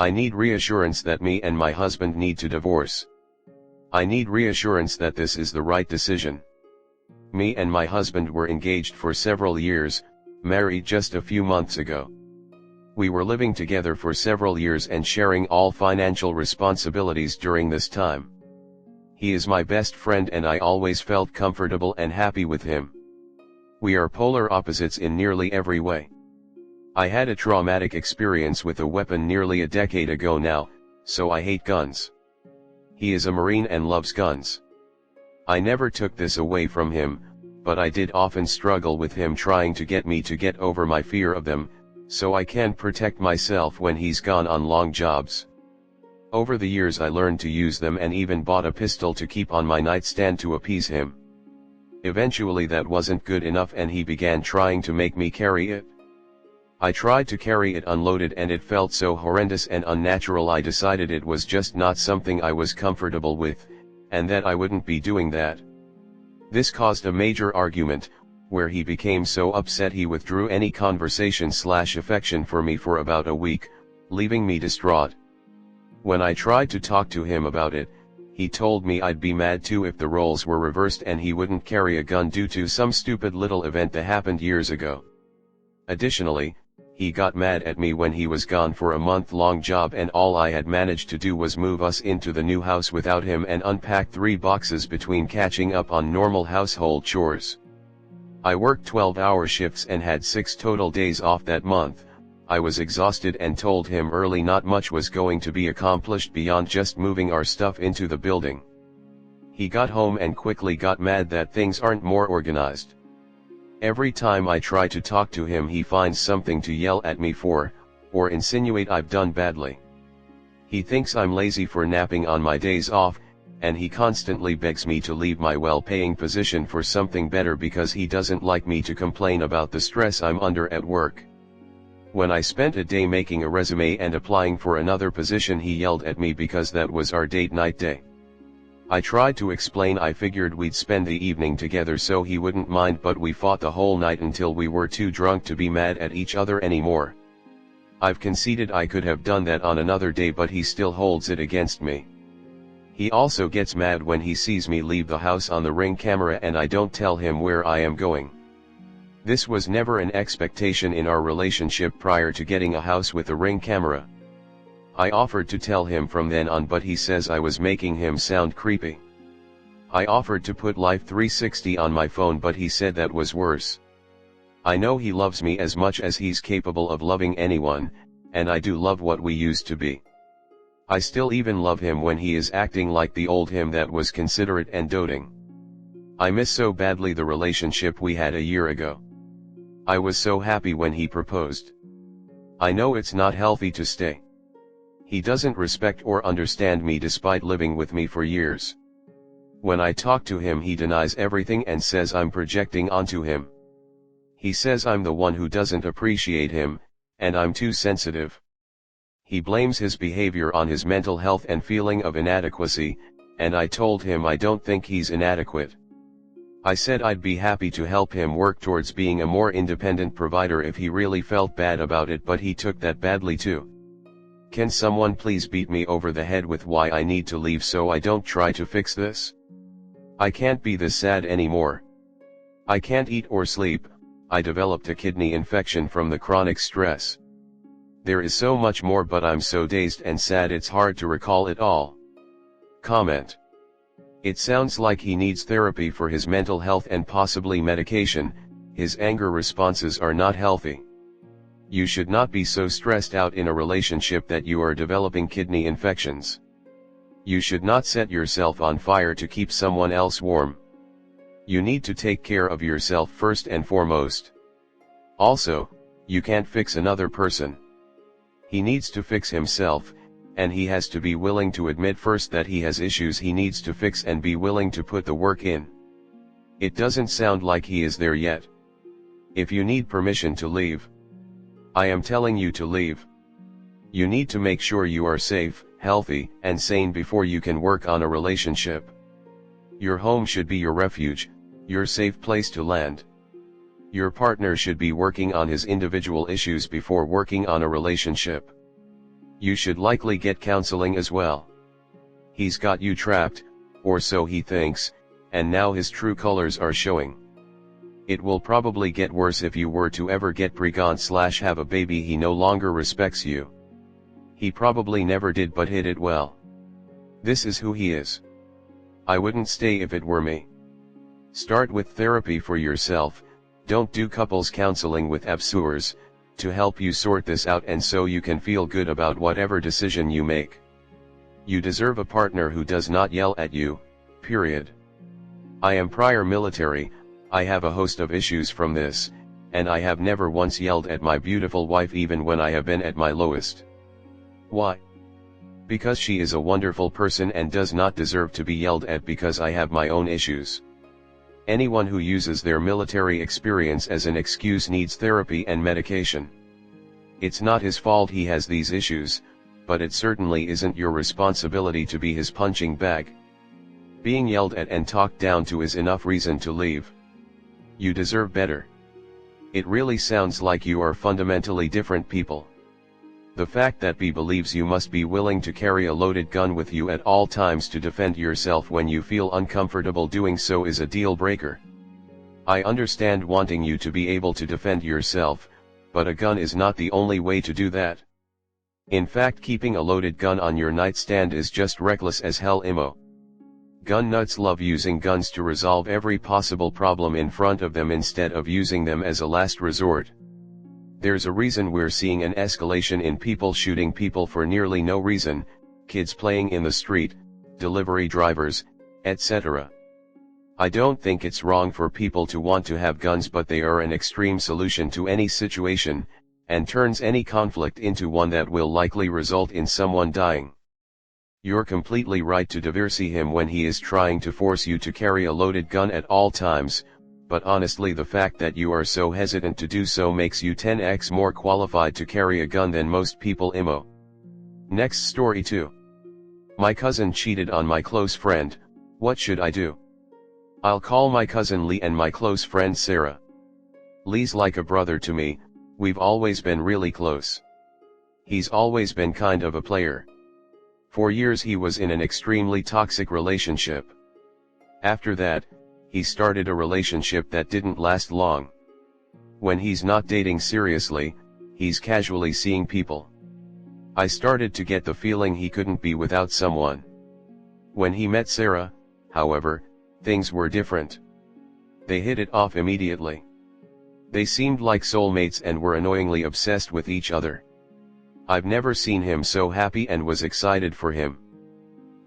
I need reassurance that me and my husband need to divorce. I need reassurance that this is the right decision. Me and my husband were engaged for several years, married just a few months ago. We were living together for several years and sharing all financial responsibilities during this time. He is my best friend and I always felt comfortable and happy with him. We are polar opposites in nearly every way. I had a traumatic experience with a weapon nearly a decade ago now, so I hate guns. He is a Marine and loves guns. I never took this away from him, but I did often struggle with him trying to get me to get over my fear of them, so I can protect myself when he's gone on long jobs. Over the years I learned to use them and even bought a pistol to keep on my nightstand to appease him. Eventually that wasn't good enough and he began trying to make me carry it. I tried to carry it unloaded and it felt so horrendous and unnatural I decided it was just not something I was comfortable with, and that I wouldn't be doing that. This caused a major argument, where he became so upset he withdrew any conversation/affection for me for about a week, leaving me distraught. When I tried to talk to him about it, he told me I'd be mad too if the roles were reversed and he wouldn't carry a gun due to some stupid little event that happened years ago. Additionally, he got mad at me when he was gone for a month-long job and all I had managed to do was move us into the new house without him and unpack 3 boxes between catching up on normal household chores. I worked 12-hour shifts and had 6 total days off that month. I was exhausted and told him early not much was going to be accomplished beyond just moving our stuff into the building. He got home and quickly got mad that things aren't more organized. Every time I try to talk to him he finds something to yell at me for, or insinuate I've done badly. He thinks I'm lazy for napping on my days off, and he constantly begs me to leave my well-paying position for something better because he doesn't like me to complain about the stress I'm under at work. When I spent a day making a resume and applying for another position he yelled at me because that was our date night day. I tried to explain I figured we'd spend the evening together so he wouldn't mind, but we fought the whole night until we were too drunk to be mad at each other anymore. I've conceded I could have done that on another day but he still holds it against me. He also gets mad when he sees me leave the house on the Ring camera and I don't tell him where I am going. This was never an expectation in our relationship prior to getting a house with a Ring camera. I offered to tell him from then on but he says I was making him sound creepy. I offered to put Life 360 on my phone but he said that was worse. I know he loves me as much as he's capable of loving anyone, and I do love what we used to be. I still even love him when he is acting like the old him that was considerate and doting. I miss so badly the relationship we had a year ago. I was so happy when he proposed. I know it's not healthy to stay. He doesn't respect or understand me despite living with me for years. When I talk to him he denies everything and says I'm projecting onto him. He says I'm the one who doesn't appreciate him, and I'm too sensitive. He blames his behavior on his mental health and feeling of inadequacy, and I told him I don't think he's inadequate. I said I'd be happy to help him work towards being a more independent provider if he really felt bad about it, but he took that badly too. Can someone please beat me over the head with why I need to leave so I don't try to fix this? I can't be this sad anymore. I can't eat or sleep. I developed a kidney infection from the chronic stress. There is so much more but I'm so dazed and sad it's hard to recall it all. Comment. It sounds like he needs therapy for his mental health and possibly medication. His anger responses are not healthy. You should not be so stressed out in a relationship that you are developing kidney infections. You should not set yourself on fire to keep someone else warm. You need to take care of yourself first and foremost. Also, you can't fix another person. He needs to fix himself, and he has to be willing to admit first that he has issues he needs to fix and be willing to put the work in. It doesn't sound like he is there yet. If you need permission to leave, I am telling you to leave. You need to make sure you are safe, healthy, and sane before you can work on a relationship. Your home should be your refuge, your safe place to land. Your partner should be working on his individual issues before working on a relationship. You should likely get counseling as well. He's got you trapped, or so he thinks, and now his true colors are showing. It will probably get worse if you were to ever get pregnant/have a baby. He no longer respects you. He probably never did, but hid it well. This is who he is. I wouldn't stay if it were me. Start with therapy for yourself, don't do couples counseling with abusers, to help you sort this out and so you can feel good about whatever decision you make. You deserve a partner who does not yell at you, period. I am prior military, I have a host of issues from this, and I have never once yelled at my beautiful wife even when I have been at my lowest. Why? Because she is a wonderful person and does not deserve to be yelled at because I have my own issues. Anyone who uses their military experience as an excuse needs therapy and medication. It's not his fault he has these issues, but it certainly isn't your responsibility to be his punching bag. Being yelled at and talked down to is enough reason to leave. You deserve better. It really sounds like you are fundamentally different people. The fact that B believes you must be willing to carry a loaded gun with you at all times to defend yourself when you feel uncomfortable doing so is a deal breaker. I understand wanting you to be able to defend yourself, but a gun is not the only way to do that. In fact, keeping a loaded gun on your nightstand is just reckless as hell. Gun nuts love using guns to resolve every possible problem in front of them instead of using them as a last resort. There's a reason we're seeing an escalation in people shooting people for nearly no reason, kids playing in the street, delivery drivers, etc. I don't think it's wrong for people to want to have guns, but they are an extreme solution to any situation, and turns any conflict into one that will likely result in someone dying. You're completely right to divorce him when he is trying to force you to carry a loaded gun at all times, but honestly the fact that you are so hesitant to do so makes you 10x more qualified to carry a gun than most people. Next story 2. My cousin cheated on my close friend, what should I do? I'll call my cousin Lee and my close friend Sarah. Lee's like a brother to me, we've always been really close. He's always been kind of a player. For years he was in an extremely toxic relationship. After that, he started a relationship that didn't last long. When he's not dating seriously, he's casually seeing people. I started to get the feeling he couldn't be without someone. When he met Sarah, however, things were different. They hit it off immediately. They seemed like soulmates and were annoyingly obsessed with each other. I've never seen him so happy and was excited for him.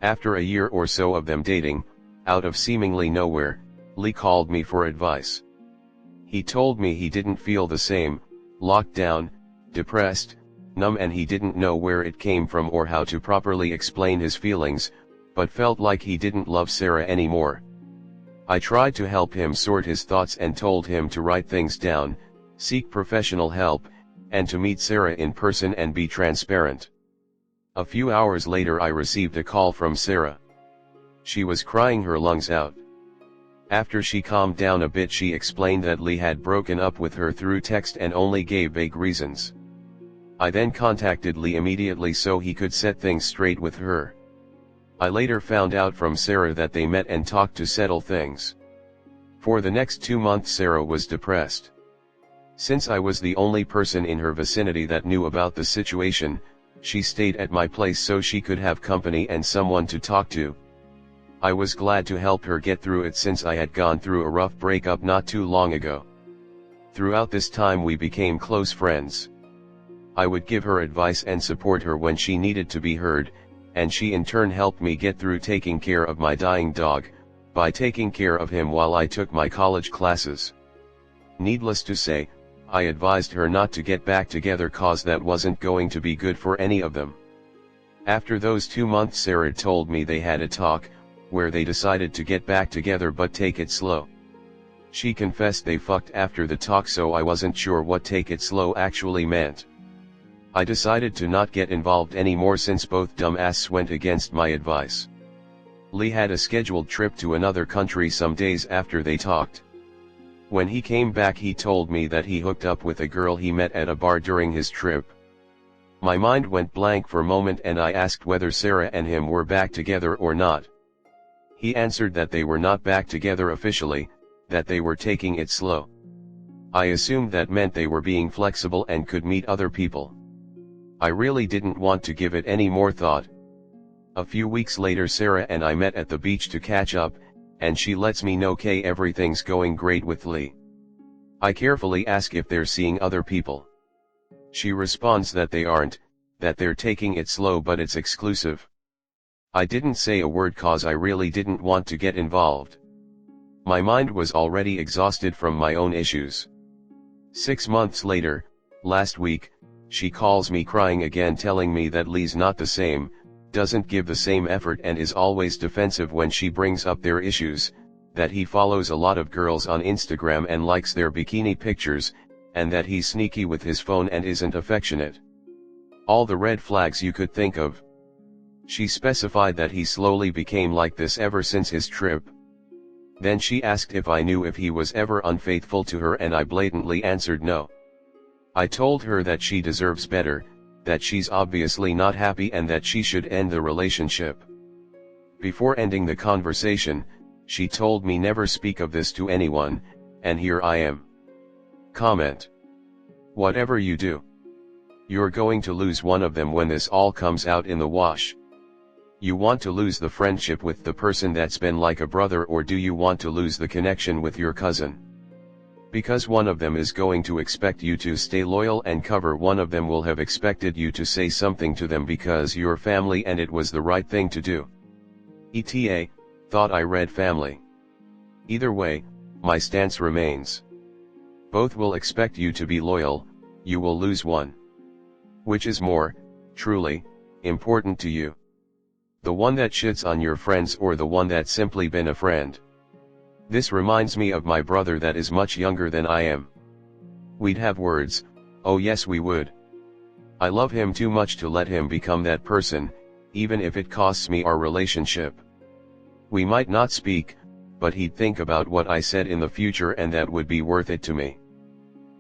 After a year or so of them dating, out of seemingly nowhere, Lee called me for advice. He told me he didn't feel the same, locked down, depressed, numb, and he didn't know where it came from or how to properly explain his feelings, but felt like he didn't love Sarah anymore. I tried to help him sort his thoughts and told him to write things down, seek professional help, and to meet Sarah in person and be transparent. A few hours later I received a call from Sarah. She was crying her lungs out. After she calmed down a bit, she explained that Lee had broken up with her through text and only gave vague reasons. I then contacted Lee immediately so he could set things straight with her. I later found out from Sarah that they met and talked to settle things. For the next 2 months Sarah was depressed. Since I was the only person in her vicinity that knew about the situation, she stayed at my place so she could have company and someone to talk to. I was glad to help her get through it since I had gone through a rough breakup not too long ago. Throughout this time we became close friends. I would give her advice and support her when she needed to be heard, and she in turn helped me get through taking care of my dying dog, by taking care of him while I took my college classes. Needless to say, I advised her not to get back together cause that wasn't going to be good for any of them. After those 2 months Sarah told me they had a talk, where they decided to get back together but take it slow. She confessed they fucked after the talk, so I wasn't sure what take it slow actually meant. I decided to not get involved anymore since both dumbasses went against my advice. Lee had a scheduled trip to another country some days after they talked. When he came back he told me that he hooked up with a girl he met at a bar during his trip. My mind went blank for a moment and I asked whether Sarah and him were back together or not. He answered that they were not back together officially, that they were taking it slow. I assumed that meant they were being flexible and could meet other people. I really didn't want to give it any more thought. A few weeks later Sarah and I met at the beach to catch up, and she lets me know "Okay, everything's going great with Lee." I carefully ask if they're seeing other people. She responds that they aren't, that they're taking it slow but it's exclusive. I didn't say a word cause I really didn't want to get involved. My mind was already exhausted from my own issues. 6 months later, last week, she calls me crying again telling me that Lee's not the same, doesn't give the same effort and is always defensive when she brings up their issues, that he follows a lot of girls on Instagram and likes their bikini pictures, and that he's sneaky with his phone and isn't affectionate. All the red flags you could think of. She specified that he slowly became like this ever since his trip. Then she asked if I knew if he was ever unfaithful to her and I blatantly answered no. I told her that she deserves better, that she's obviously not happy and that she should end the relationship. Before ending the conversation, she told me never speak of this to anyone, and here I am. Comment. Whatever you do, you're going to lose one of them when this all comes out in the wash. You want to lose the friendship with the person that's been like a brother, or do you want to lose the connection with your cousin? Because one of them is going to expect you to stay loyal and cover, one of them will have expected you to say something to them because you're family and it was the right thing to do. ETA, thought I read family. Either way, my stance remains. Both will expect you to be loyal, you will lose one. Which is more, truly, important to you? The one that shits on your friends or the one that's simply been a friend? This reminds me of my brother that is much younger than I am. We'd have words, oh yes we would. I love him too much to let him become that person, even if it costs me our relationship. We might not speak, but he'd think about what I said in the future and that would be worth it to me.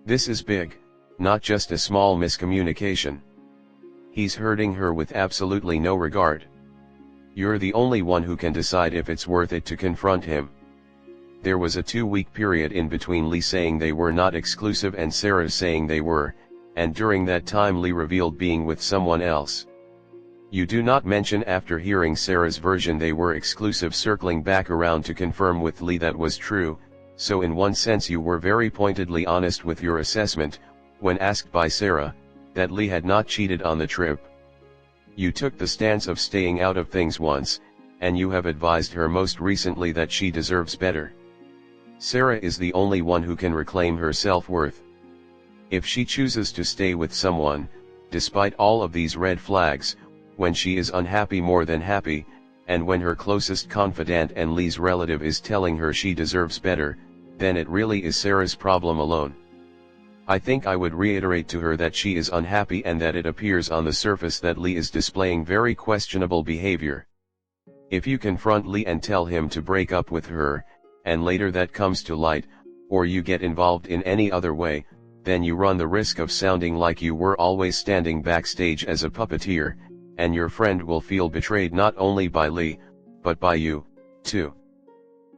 This is big, not just a small miscommunication. He's hurting her with absolutely no regard. You're the only one who can decide if it's worth it to confront him. There was a 2-week period in between Lee saying they were not exclusive and Sarah saying they were, and during that time Lee revealed being with someone else. You do not mention after hearing Sarah's version they were exclusive, circling back around to confirm with Lee that was true, so in one sense you were very pointedly honest with your assessment, when asked by Sarah, that Lee had not cheated on the trip. You took the stance of staying out of things once, and you have advised her most recently that she deserves better. Sarah is the only one who can reclaim her self-worth. If she chooses to stay with someone, despite all of these red flags, when she is unhappy more than happy, and when her closest confidant and Lee's relative is telling her she deserves better, then it really is Sarah's problem alone. I think I would reiterate to her that she is unhappy and that it appears on the surface that Lee is displaying very questionable behavior. If you confront Lee and tell him to break up with her, and later that comes to light, or you get involved in any other way, then you run the risk of sounding like you were always standing backstage as a puppeteer, and your friend will feel betrayed not only by Lee, but by you, too.